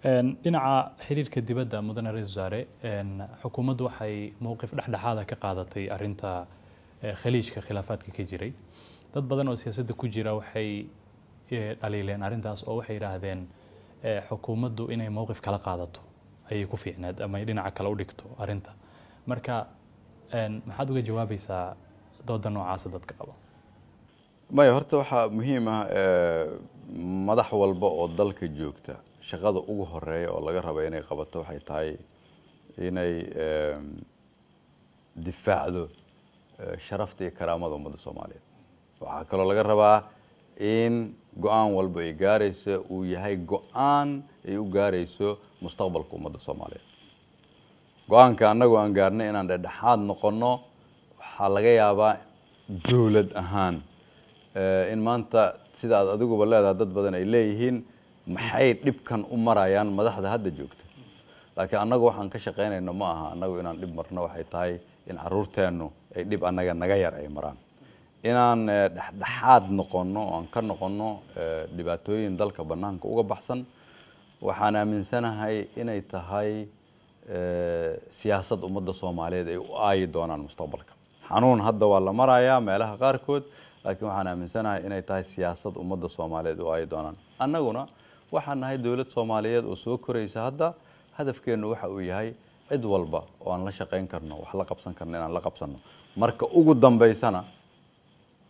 dhinaca xiriirka dibadda mudane ra'iisul wasaare xukuumaddu waxay mowqif dhexdhexaad ka qaadatay arrinta khaliijka khilaafaadka ka jiray dad badan oo siyaasadda ku jira waxay dhaliileen arrintaas oo waxay yiraahdeen xukuumaddu inay mowqif kala qaadato ayay ku fiicnaad ama ay dhinaca kale u dhigto arrinta marka maxaad uga jawaabaysaa dooda noocaas dadka qaba maya horta waxa muhiim ah madax walba oo dalka joogta shaqada ugu horeeya oo laga rabo inay qabato waxay tahay inay difaacdo sharafta iyo karaamada ummadda Soomaaliyeed waxa kale laga rabaa in go'aan walba ay gaarayso uu yahay go'aan ay u gaarayso mustaqbalka ummadda Soomaaliyeed go'aanka anagu aan gaarnay inaan dhexdhexaad noqono waxa laga yaabaa dawlad ahaan in maanta sida aad adiguba leedahay dad badan ay leeyihiin maxay dhibkan u marayaan madaxda hadda joogta laakiin anagu waxaan ka shaqeynayno ma aha anagu inaan dhib marno waxay tahay in caruurteenu ay dhib anaga naga yar ay maraan inaan dhexdhexaad noqono oo aan ka noqono dhibaatooyin dalka banaanka uga baxsan waxaan aaminsanahay inay tahay siyaasad ummadda Soomaaliyeed ay u aayi doonaan mustaqbalka xanuun hadda waa la marayaa meelaha qaarkood laakiin waxaan aaminsanahay inay tahay siyaasad ummadda Soomaaliyeed u aayi doonaan annaguna waxaan nahay dawlad Soomaaliyeed oo soo koraysa hadda hadafkeenu waxa uu yahay cid walba oo aan la shaqeyn karno wax la qabsan karno inaan la qabsano marka ugu dambeysana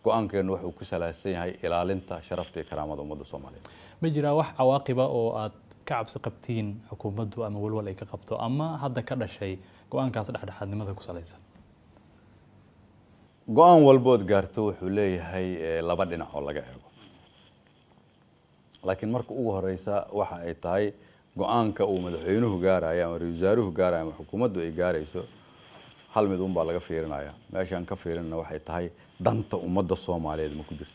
go'aankeenu wuxuu ku salaasan yahay ilaalinta sharafta iyo karaamada ummadda Soomaaliyeed ma jira wax cawaaqiba oo aad ka cabsi qabtiin xukuumaddu ama walwal ay ka qabto ama hadda ka dhashay go'aankaas dhexdhexaadnimada ku saleysan go'aan walbood gaarto wuxuu leeyahay laba dhinac oo laga eego laakiin marka ugu horeysa waxa ay tahay go'aanka uu madaxweynuhu gaarayo ama ra'iisul wasaaruhu gaarayo ama xukuumaddu ay gaarayso hal mid baa laga fiirinayaa meeshaan ka fiirinna waxay tahay danta ummadda Soomaaliyeed ma ku jirto